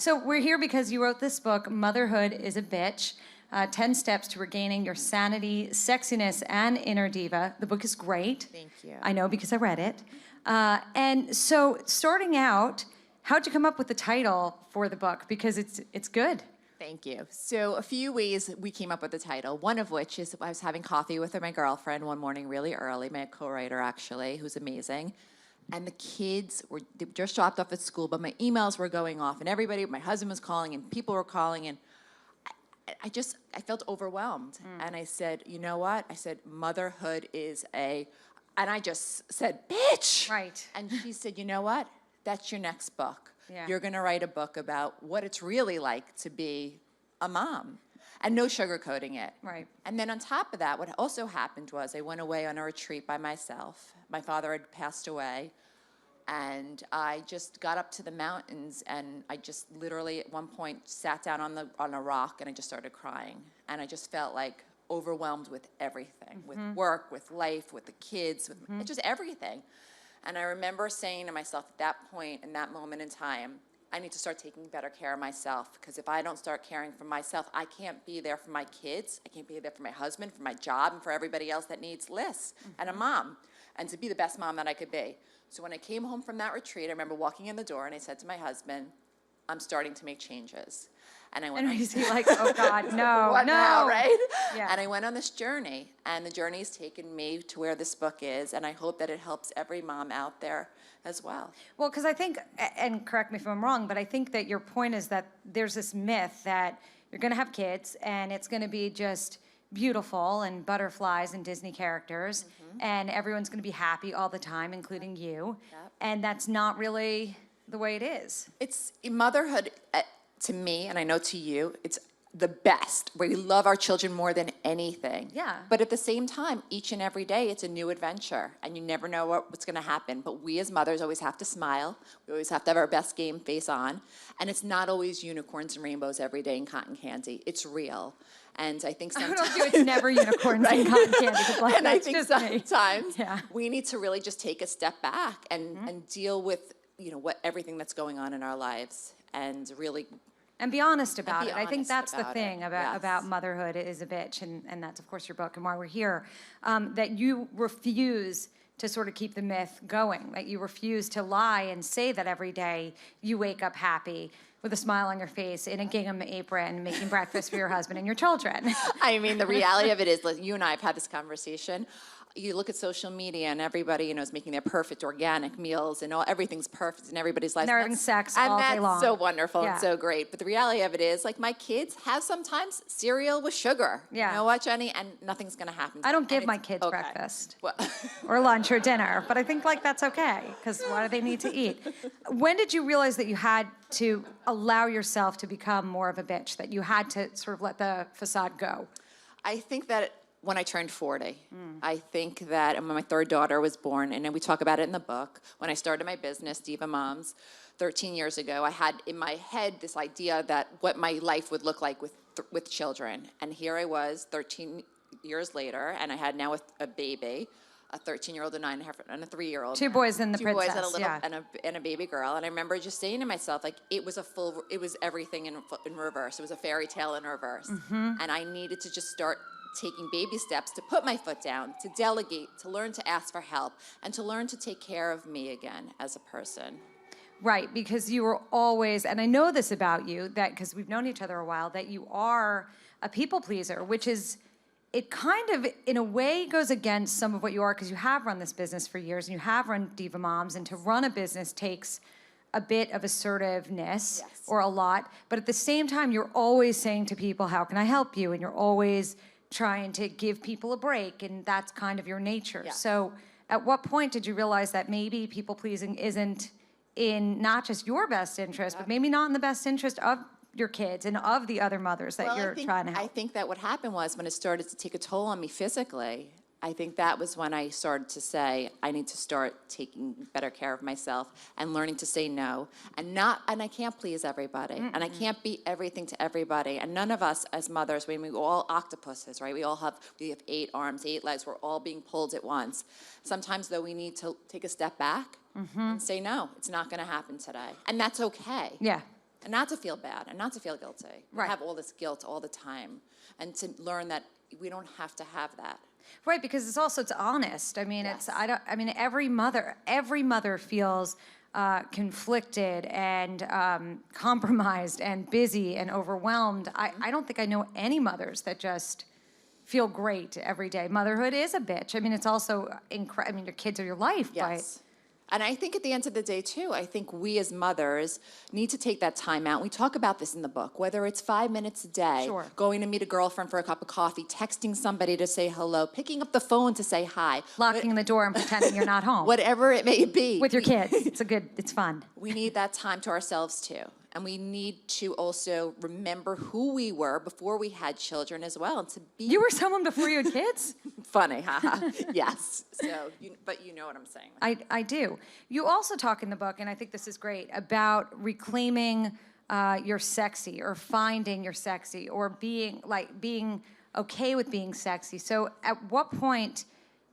So we're here because you wrote this book, Motherhood is a Bitch, 10 Steps to Regaining Your Sanity, Sexiness, and Inner Diva. The book is great. Thank you. I know because I read it. And so starting out, how'd you come up with the title for the book? Because it's good. Thank you. So a few ways we came up with the title, one of which is I was having coffee with my girlfriend one morning really early, my co-writer actually, who's amazing. And the kids they just dropped off at school, but my emails were going off and everybody, my husband was calling and people were calling and I felt overwhelmed. And I said, you know what? I said, motherhood is and I just said, bitch. Right. And she said, you know what? That's your next book. Yeah. You're going to write a book about what it's really like to be a mom and no sugarcoating it. Right. And then on top of that, what also happened was I went away on a retreat by myself. My father had passed away. And I just got up to the mountains and I just literally at one point sat down on a rock and I just started crying. And I just felt like overwhelmed with everything, with work, with life, with the kids, with just everything. And I remember saying to myself at that point, in that moment in time, I need to start taking better care of myself because if I don't start caring for myself, I can't be there for my kids. I can't be there for my husband, for my job, and for everybody else that needs Lyss and a mom and to be the best mom that I could be. So when I came home from that retreat, I remember walking in the door and I said to my husband, I'm starting to make changes. And I went And he's like, oh God, no, what no. now, right? Yeah. And I went on this journey, and the journey has taken me to where this book is, and I hope that it helps every mom out there as well. Well, because I think, and correct me if I'm wrong, but I think that your point is that there's this myth that you're going to have kids, and it's going to be just beautiful and butterflies and Disney characters, and everyone's going to be happy all the time, including you. Yep. And that's not really the way it is. It's motherhood, to me, and I know to you, it's the best. We love our children more than anything. Yeah. But at the same time, each and every day, it's a new adventure, and you never know what's going to happen. But we as mothers always have to smile. We always have to have our best game face on. And it's not always unicorns and rainbows every day and cotton candy. It's real. And I think sometimes... I don't know, it's never unicorns and cotton candy. Like, and I think sometimes yeah. we need to really just take a step back and deal with, everything that's going on in our lives and really... And be honest about be it. I think honest that's the about thing it. about Yes. motherhood is a bitch, and that's, of course, your book and why we're here, that you refuse to sort of keep the myth going, that you refuse to lie and say that every day you wake up happy with a smile on your face in a gingham apron making breakfast for your husband and your children. I mean, the reality of it is, like, you and I have had this conversation. You look at social media and everybody, is making their perfect organic meals and everything's perfect in everybody's life. And they're having sex all day long. And that's so wonderful Yeah. and so great. But the reality of it is, like, my kids have sometimes cereal with sugar. Yeah. You know what, Jenny? And nothing's going to happen. I don't give And my it's kids okay. breakfast Well, or lunch or dinner, but I think that's okay because why do they need to eat? When did you realize that you had to allow yourself to become more of a bitch, that you had to sort of let the facade go? I think that when I turned 40, I think that when my third daughter was born, and then we talk about it in the book, when I started my business, Diva Moms, 13 years ago, I had in my head this idea that what my life would look like with children. And here I was 13 years later, and I had now a baby, a 13-year-old, a 9.5, and a 3-year-old. Two boys and the Two princess, boys and a little yeah. and a baby girl. And I remember just saying to myself, like, it was everything in reverse. It was a fairy tale in reverse. And I needed to just start taking baby steps to put my foot down, to delegate, to learn to ask for help, and to learn to take care of me again as a person. Right, because you were always, and I know this about you, that because we've known each other a while, that you are a people pleaser, which is, it kind of, in a way, goes against some of what you are, because you have run this business for years, and you have run Diva Moms, and to run a business takes a bit of assertiveness, Yes. or a lot, but at the same time, you're always saying to people, how can I help you? And you're always trying to give people a break, and that's kind of your nature. Yeah. So at what point did you realize that maybe people pleasing isn't in not just your best interest, but maybe not in the best interest of your kids and of the other mothers that you're trying to help? I think that what happened was when it started to take a toll on me physically, I think that was when I started to say, I need to start taking better care of myself and learning to say no. And I can't please everybody. And I can't be everything to everybody. And none of us as mothers, we're all octopuses, right? We have 8 arms, 8 legs. We're all being pulled at once. Sometimes, though, we need to take a step back and say, no, it's not going to happen today. And that's okay. Yeah. and not to feel bad and not to feel guilty. We Right. have all this guilt all the time, and to learn that we don't have to have that. Right, because it's honest. I mean, Yes. every mother feels conflicted and compromised and busy and overwhelmed. I don't think I know any mothers that just feel great every day. Motherhood is a bitch. I mean, it's also your kids are your life, Yes. And I think at the end of the day, too, I think we as mothers need to take that time out. We talk about this in the book, whether it's 5 minutes a day, Sure. going to meet a girlfriend for a cup of coffee, texting somebody to say hello, picking up the phone to say hi. but locking the door and pretending you're not home Whatever it may be. with your kids. It's fun. We need that time to ourselves, too. And we need to also remember who we were before we had children as well. And to be You were someone before you had kids? funny, haha. Yes. But you know what I'm saying. I do. You also talk in the book, and I think this is great, about reclaiming your sexy or finding your sexy or being okay with being sexy. So at what point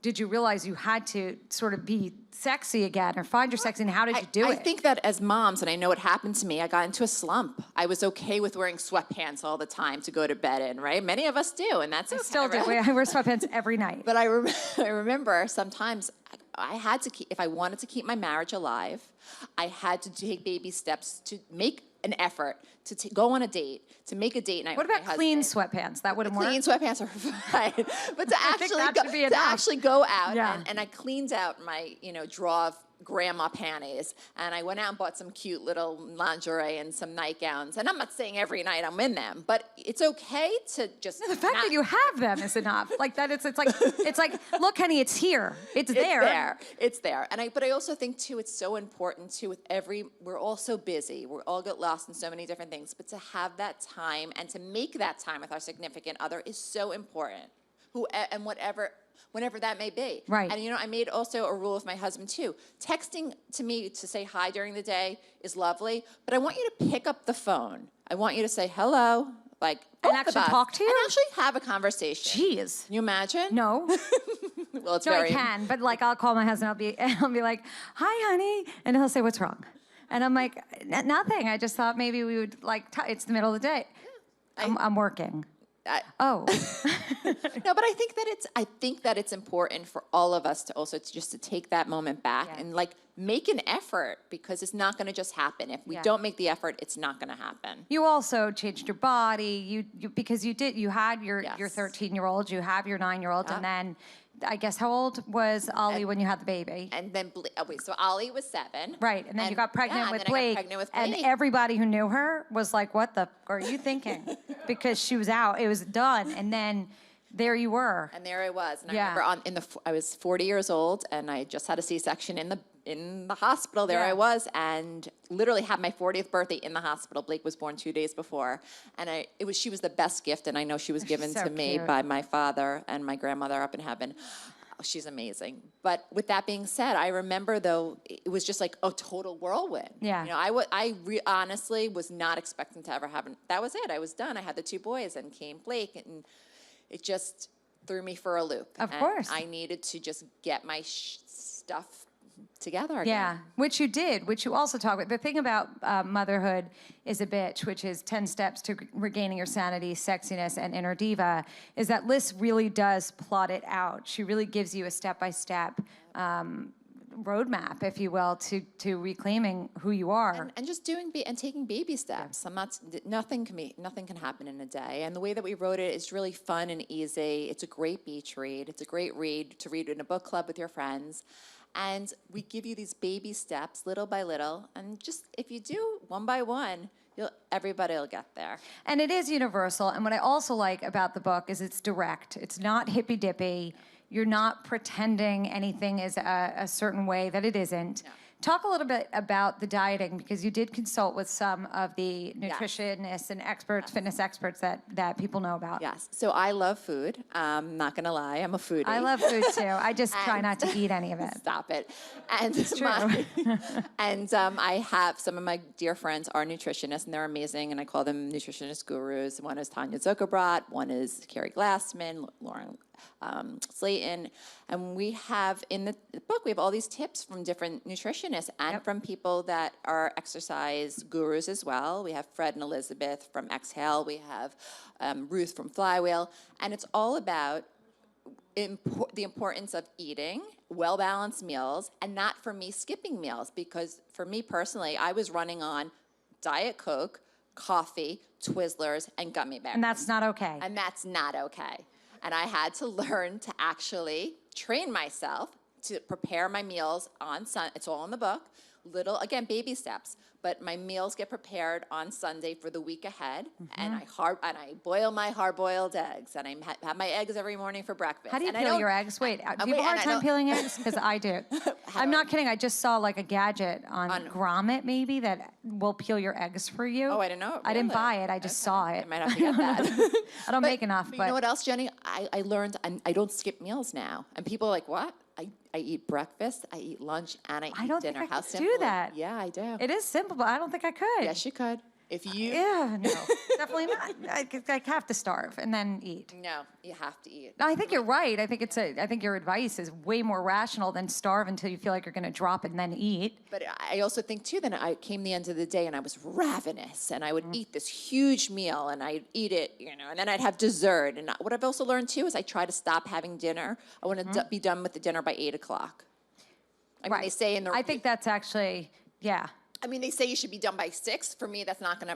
did you realize you had to sort of be sexy again or find your sexy, and how did you do it? I think that as moms, and I know it happened to me, I got into a slump. I was okay with wearing sweatpants all the time to go to bed in, right? Many of us do, and that's okay, Still do. right? I wear sweatpants every night. But I remember sometimes I had to if I wanted to keep my marriage alive, I had to take baby steps to make an effort to go on a date, to make a date night What with about my clean husband. sweatpants? That wouldn't work? Clean sweatpants are fine, but to that should be actually go out, Yeah. and I cleaned out my drawer of grandma panties, and I went out and bought some cute little lingerie and some nightgowns. And I'm not saying every night I'm in them, but it's okay to just The fact that you have them is enough. Like that, it's like, look, honey, it's here. It's there. It's there. But I also think too, it's so important too. We're all so busy. We all get lost in so many different things. But to have that time and to make that time with our significant other is so important. Whenever that may be. Right. And I made also a rule with my husband too. Texting to me to say hi during the day is lovely, but I want you to pick up the phone. I want you to say hello, And both actually of us, talk to you? and actually have a conversation. Jeez. Can you imagine? No. Well, it's No, very. I can, but I'll call my husband. I'll be like, "Hi, honey," and he'll say, "What's wrong?" And I'm like, "Nothing. I just thought maybe we would it's the middle of the day. I'm working." Oh. No, but I think that it's important for all of us to also to take that moment back and make an effort, because it's not going to just happen. If we don't make the effort, it's not going to happen. You also changed your body. You because you had your 13-year-old, you have your 9-year-old, and then I guess how old was Ollie when you had the baby? And then so Ollie was 7. Right, and then you got pregnant with and then I Blake. got pregnant with And Blake. everybody who knew her was like, "What the are you thinking?" Because she was out. It was done, and then there you were. And there I was. And Yeah. I remember I was 40 years old, and I just had a C-section in the hospital. There Yeah. I was, and literally had my 40th birthday in the hospital. Blake was born 2 days before, and she was the best gift, and I know she was given so to me cute. by my father and my grandmother up in heaven. Oh, she's amazing. But with that being said, I remember though it was just like a total whirlwind. Yeah. Honestly was not expecting to ever have. That was it. I was done. I had the 2 boys, and came Blake, and it just threw me for a loop. Of And course. I needed to just get my stuff together again. Yeah, which you did, which you also talk about. The thing about Motherhood is a Bitch, which is 10 steps to regaining your sanity, sexiness, and inner diva, is that Lyss really does plot it out. She really gives you a step-by-step roadmap, if you will, to reclaiming who you are. And just taking baby steps. Nothing can happen in a day. And the way that we wrote it is really fun and easy. It's a great beach read. It's a great read to read in a book club with your friends. And we give you these baby steps, little by little. And just if you do one by one, everybody will get there. And it is universal. And what I also like about the book is it's direct. It's not hippy-dippy. You're not pretending anything is a certain way that it isn't. No. Talk a little bit about the dieting, because you did consult with some of the nutritionists and experts, fitness experts that people know about. Yes. So I love food. Not going to lie. I'm a foodie. I love food too. I just try not to eat any of it. Stop it. And It's true. I have some of my dear friends are nutritionists, and they're amazing, and I call them nutritionist gurus. One is Tanya Zuckerbrot, one is Carrie Glassman, Lauren Slayton, and we have in the book, we have all these tips from different nutritionists. nutritionists and Yep. from people that are exercise gurus as well. We have Fred and Elizabeth from Exhale. We have Ruth from Flywheel. And it's all about the importance of eating well-balanced meals and not for me skipping meals, because for me personally, I was running on Diet Coke, coffee, Twizzlers, and gummy bears. And that's not okay. And that's not okay. And I had to learn to actually train myself to prepare my meals on Sunday. It's all in the book. Little, again, baby steps. But my meals get prepared on Sunday for the week ahead, and I boil my hard-boiled eggs, and I have my eggs every morning for breakfast. How do you And peel your eggs? Wait, do you have a hard time peeling eggs? Because I do. I'm not kidding. I just saw like a gadget on Grommet maybe that will peel your eggs for you. Oh, I didn't know. I didn't Really? buy it. I just saw it. I might have to get that. I don't make enough, But but you know what else, Jenny? I learned I don't skip meals now. And people are like, what? I eat breakfast, I eat lunch, and I eat don't think dinner. I How could simple? do that. Yeah, I do. it is simple, but I don't think I could. Yes, you could. If you... Yeah, no, definitely not. I have to starve and then eat. No, you have to eat. I think you're right. I think your advice is way more rational than starve until you feel like you're going to drop and then eat. But I also think, too, that I came the end of the day and I was ravenous, and I would eat this huge meal, and I'd eat it, and then I'd have dessert. And what I've also learned, too, is I try to stop having dinner. I want to be done with the dinner by 8 o'clock. I mean, they say in the... I think that's actually, yeah. I mean, they say you should be done by 6. For me, that's not I'll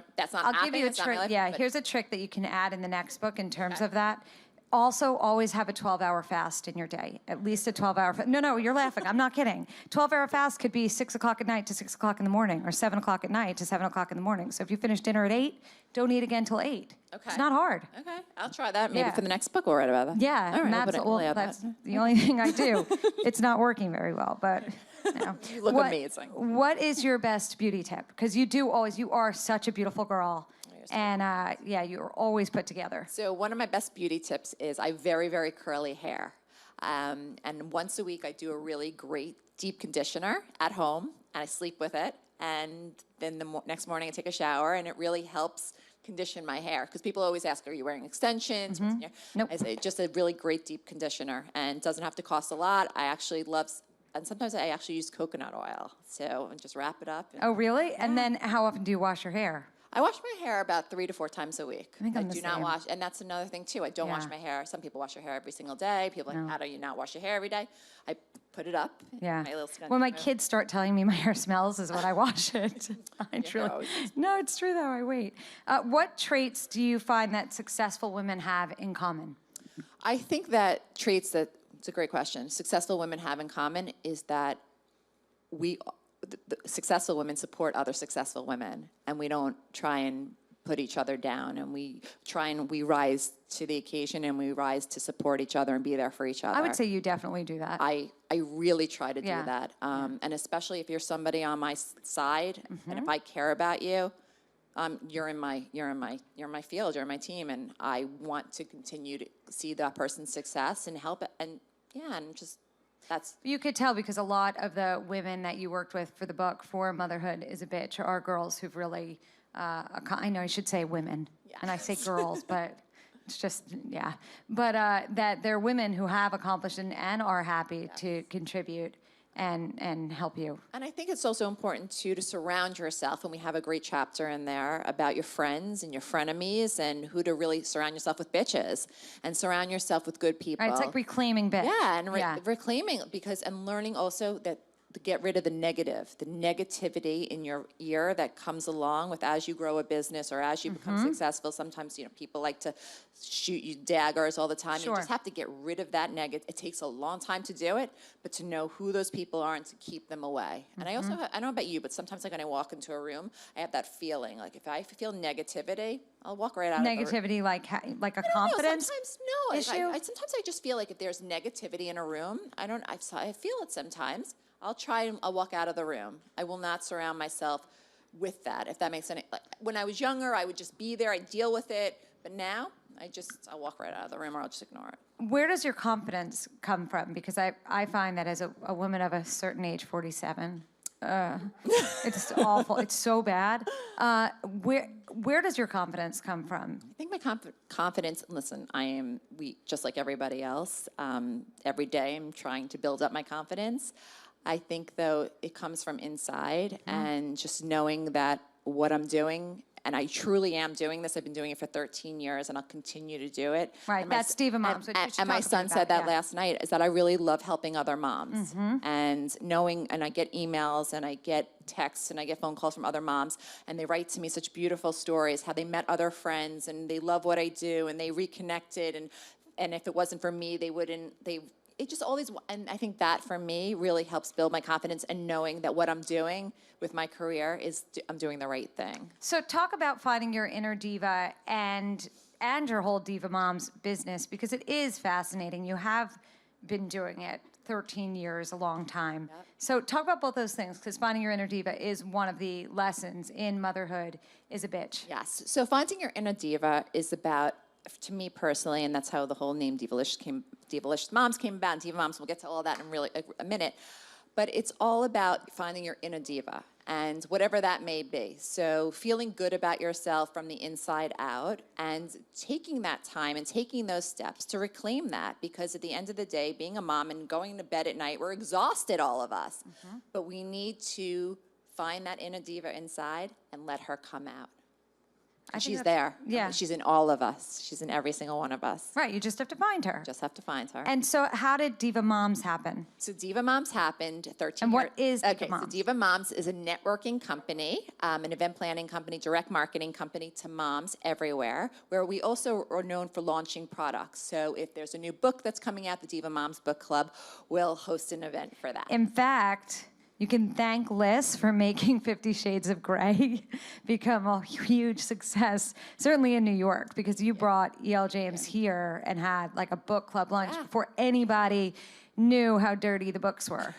happening. give you a That's not my trick. life, Yeah, but- here's a trick that you can add in the next book in terms of that. Also, always have a 12-hour fast in your day. At least a 12-hour fast. No, you're laughing. I'm not kidding. 12-hour fast could be 6 o'clock at night to 6 o'clock in the morning, or 7 o'clock at night to 7 o'clock in the morning. So if you finish dinner at 8, don't eat again till 8. Okay. It's not hard. Okay, I'll try that. Maybe Yeah. for the next book we'll write about that. Yeah, All right, and I'll put it- we'll add that's that. the only thing I do. It's not working very well, but You look amazing. What is your best beauty tip? Because you are such a beautiful girl, and you're always put together. So one of my best beauty tips is I have very, very curly hair. And once a week I do a really great deep conditioner at home, and I sleep with it. And then the next morning I take a shower, and it really helps condition my hair. Because people always ask, are you wearing extensions? What's in your-" Nope. I say, just a really great deep conditioner, and it doesn't have to cost a lot. I actually love... And sometimes I actually use coconut oil. So, and just wrap it up. And Oh, really? And then how often do you wash your hair? I wash my hair about 3 to 4 times a week. I think I'm the do not same. wash, and that's another thing too. I don't wash Yeah. my hair. Some people wash their hair every single day. People are like, how do you not wash your hair every day? I put it up. in Yeah. My little scrunchie When my oil. kids start telling me my hair smells is when I wash it. always- No, it's true though. I wait. What traits do you find that successful women have in common? I think that traits that, it's a great question, successful women have in common is that the successful women support other successful women, and we don't try and put each other down, and we rise to the occasion, and we rise to support each other and be there for each other. I would say you definitely do that. I really try to do Yeah. that, and especially if you're somebody on my side, Mm-hmm. and if I care about you, you're in my field, you're in my team, and I want to continue to see that person's success and help it, and just that's. You could tell because a lot of the women that you worked with for the book for Motherhood is a Bitch are girls who've really, I know I should say women, and I say girls, but it's just, yeah. But that they're women who have accomplished and are happy to contribute and help you. And I think it's also important, too, to surround yourself, and we have a great chapter in there about your friends and your frenemies and who to really surround yourself with bitches and surround yourself with good people. Right, it's like reclaiming bitch. Yeah, and reclaiming, and learning also that to get rid of the negativity in your ear that comes along with as you grow a business or as you become successful. Sometimes, people like to shoot you daggers all the time. Sure. You just have to get rid of that negative. It takes a long time to do it, but to know who those people are and to keep them away. And I also, I don't know about you, but sometimes like when I walk into a room, I have that feeling. Like if I feel negativity, I'll walk right out of the room. Negativity, like a No, confidence sometimes no. issue? Sometimes I just feel like if there's negativity in a room, I feel it sometimes. I'll walk out of the room. I will not surround myself with that, if that makes any. Like, when I was younger, I would just be there, I'd deal with it. But now, I'll walk right out of the room or I'll just ignore it. Where does your confidence come from? Because I find that as a woman of a certain age, 47, it's awful. It's so bad. Where does your confidence come from? I think my confidence, listen, just like everybody else, every day I'm trying to build up my confidence. I think, though, it comes from inside Mm-hmm. and just knowing that what I'm doing, and I truly am doing this. I've been doing it for 13 years, and I'll continue to do it. Right, And my that's s- Diva Moms, which you should and my talk a bit son about, said that yeah. Mm-hmm. last night, is that I really love helping other moms. And knowing, and I get emails, and I get texts, and I get phone calls from other moms, and they write to me such beautiful stories, how they met other friends, and they love what I do, and they reconnected, and if it wasn't for me, it just all these, and I think that for me really helps build my confidence, and knowing that what I'm doing with my career I'm doing the right thing. So talk about finding your inner diva and your whole Diva Moms business, because it is fascinating. You have been doing it 13 years, a long time. Yep. So talk about both those things, because finding your inner diva is one of the lessons in motherhood is a bitch. Yes. So finding your inner diva is about, to me personally, and that's how the whole name Diva-lish Moms came about. And Diva Moms, we'll get to all that in really a minute. But it's all about finding your inner diva, and whatever that may be. So feeling good about yourself from the inside out, and taking that time and taking those steps to reclaim that, because at the end of the day, being a mom and going to bed at night, we're exhausted, all of us. But we need to find that inner diva inside and let her come out. I And think she's that's- there. yeah. She's in all of us. She's in every single one of us. Right, you just have to find her. Just have to find her. And so how did Diva Moms happen? So Diva Moms happened 13 And what years. is Diva Okay, so Moms? Diva Moms is a networking company, an event planning company, direct marketing company to moms everywhere, where we also are known for launching products. So if there's a new book that's coming out, the Diva Moms Book Club will host an event for that. In fact, you can thank Lyss for making 50 Shades of Grey become a huge success, certainly in New York, because you brought E.L. James here and had like a book club lunch Yeah. before anybody knew how dirty the books were.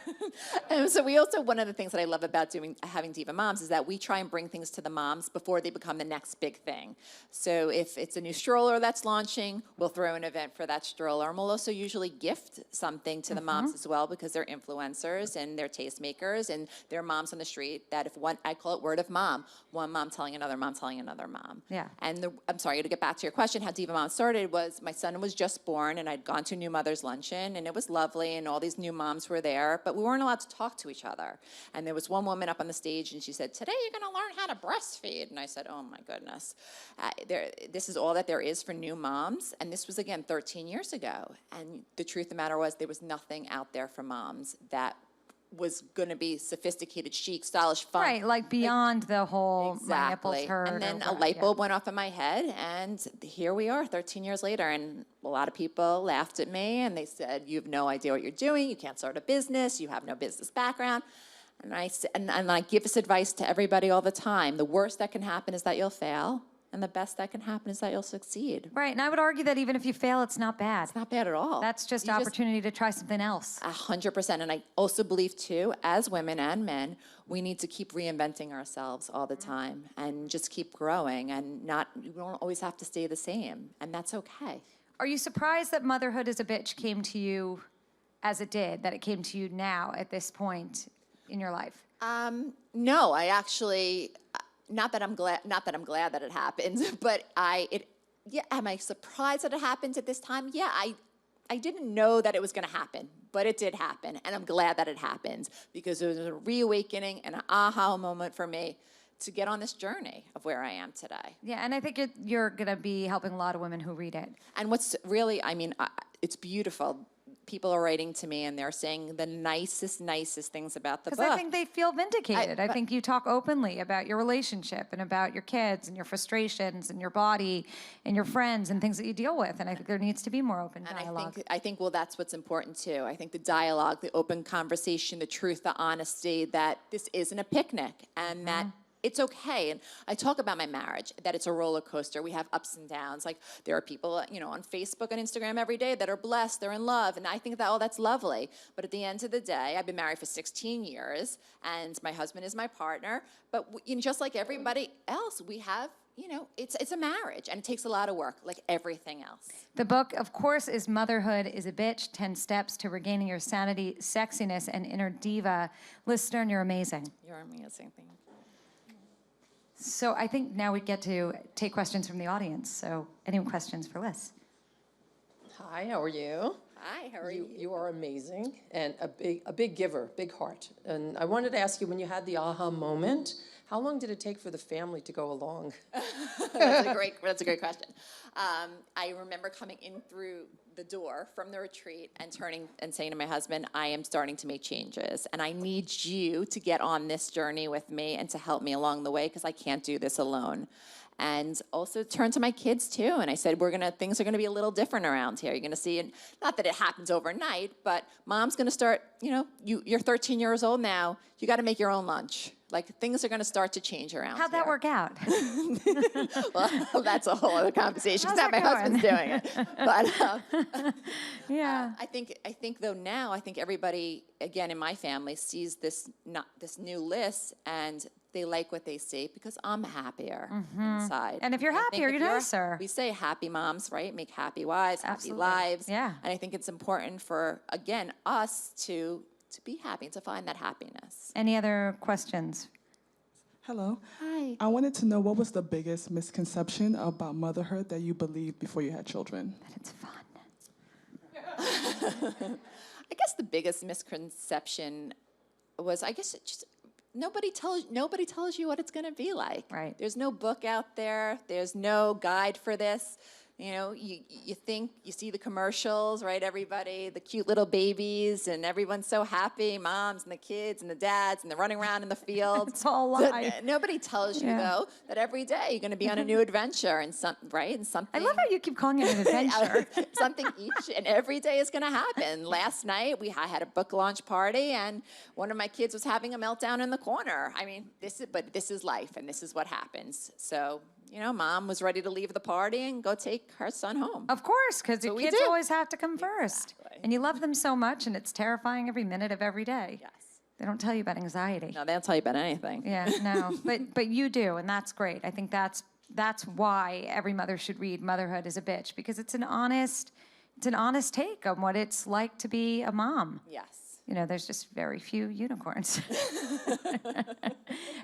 So we also, one of the things that I love about having Diva Moms is that we try and bring things to the moms before they become the next big thing. So if it's a new stroller that's launching, we'll throw an event for that stroller. And we'll also usually gift something to the moms as well, because they're influencers and they're tastemakers and they're moms on the street that I call it word of mom, one mom telling another mom telling another mom. Yeah. And I'm sorry, to get back to your question, how Diva Mom started was my son was just born, and I'd gone to a new mother's luncheon, and it was lovely, and all these new moms were there, but we weren't allowed to talk to each other. And there was one woman up on the stage, and she said, "Today you're going to learn how to breastfeed." And I said, "Oh my goodness, this is all that there is for new moms." And this was again 13 years ago. And the truth of the matter was, there was nothing out there for moms that was going to be sophisticated, chic, stylish, fun. Right, like beyond the whole my nipples Exactly. hurt. And then or a what, light yeah. bulb went off in my head, and here we are 13 years later. And a lot of people laughed at me, and they said, "You have no idea what you're doing. You can't start a business. You have no business background." And I give this advice to everybody all the time. The worst that can happen is that you'll fail, and the best that can happen is that you'll succeed. Right, and I would argue that even if you fail, it's not bad. It's not bad at all. That's just You opportunity to try something else. 100%. And I also believe, too, as women and men, we need to keep reinventing ourselves all the time and just keep growing, and we don't always have to stay the same, and that's okay. Are you surprised that Motherhood is a Bitch came to you as it did, that it came to you now at this point in your life? No, I actually, not that I'm glad that it happened, but am I surprised that it happened at this time? Yeah, I didn't know that it was going to happen, but it did happen, and I'm glad that it happened, because it was a reawakening and an aha moment for me to get on this journey of where I am today. Yeah, and I think you're going to be helping a lot of women who read it. And what's really, it's beautiful. People are writing to me, and they're saying the nicest things about the book. Because I think they feel vindicated. I but- think you talk openly about your relationship and about your kids and your frustrations and your body and your friends and things that you deal with. And I think there needs to be more open And dialogue. I think, well, that's what's important too. I think the dialogue, the open conversation, the truth, the honesty, that this isn't a picnic, and that it's okay. And I talk about my marriage, that it's a roller coaster. We have ups and downs. Like, there are people, on Facebook and Instagram every day that are blessed, they're in love. And I think that, that's lovely. But at the end of the day, I've been married for 16 years, and my husband is my partner. But just like everybody else, we have, it's a marriage, and it takes a lot of work, like everything else. The book, of course, is Motherhood is a Bitch, 10 Steps to Regaining Your Sanity, Sexiness, and Inner Diva. Lyss Stern, you're amazing. You're amazing. Thank you. So I think now we get to take questions from the audience. So any questions for Lyss? Hi, how are you? Hi, how are you? You are amazing and a big giver, big heart. And I wanted to ask you, when you had the aha moment, how long did it take for the family to go along? That's a great question. I remember coming in through the door from the retreat and turning and saying to my husband, I am starting to make changes, and I need you to get on this journey with me and to help me along the way, because I can't do this alone. And also turned to my kids too, and I said, things are gonna be a little different around here. You're gonna see, and not that it happens overnight, but mom's gonna start, you're 13 years old now, you gotta make your own lunch. Like, things are gonna start to change around How'd here. that work out? Well, that's a whole other conversation, because How's now my that husband's doing it. But Yeah. I think though now, I think everybody, again, in my family sees this new Lyss, and they like what they see because I'm happier inside. And if you're I think happier, you're nicer. We say happy moms, right? Make happy wives, Absolutely. happy lives. Yeah. And I think it's important for, again, us to be happy, to find that happiness. Any other questions? Hello. Hi. I wanted to know, what was the biggest misconception about motherhood that you believed before you had children? That it's fun. I guess the biggest misconception was, nobody tells you what it's going to be like. Right. There's no book out there. There's no guide for this. You think, you see the commercials, right, everybody, the cute little babies, and everyone's so happy, moms and the kids and the dads, and they're running around in the field. It's all a lie. Nobody tells you, Yeah. though, that every day you're going to be on a new adventure, and something. I love how you keep calling it an adventure. Something each and every day is going to happen. Last night, I had a book launch party, and one of my kids was having a meltdown in the corner. I mean, this is life, and this is what happens. So, mom was ready to leave the party and go take her son home. Of course, because the what we kids do. always have to come first. Exactly. And you love them so much, and it's terrifying every minute of every day. Yes. They don't tell you about anxiety. No, they don't tell you about anything. Yeah, no, but you do, and that's great. I think that's why every mother should read Motherhood is a Bitch, because it's an honest take on what it's like to be a mom. Yes. There's just very few unicorns.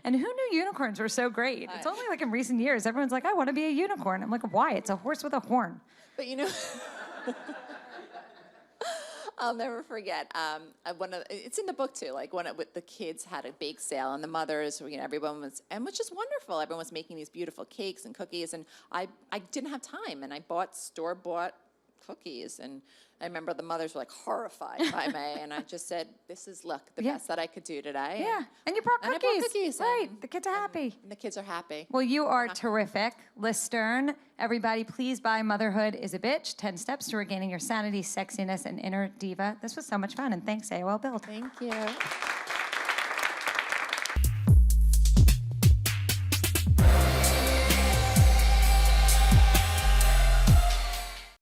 And who knew unicorns were so great? It's only like in recent years, everyone's like, I want to be a unicorn. I'm like, why? It's a horse with a horn. But I'll never forget. It's in the book too. Like the kids had a bake sale, and the mothers, everyone was, and which is wonderful. Everyone was making these beautiful cakes and cookies, and I didn't have time, and I bought store-bought cookies, and I remember the mothers were like horrified by me, and I just said, "This is the best that I could do today." Yeah, and you brought And I cookies. brought cookies, Right, and- the kids are happy. And the kids are happy. Well, you are terrific. Lyss Stern, everybody, please buy Motherhood is a Bitch, 10 Steps to Regaining Your Sanity, Sexiness, and Inner Diva. This was so much fun, and thanks, AOL Build. Thank you.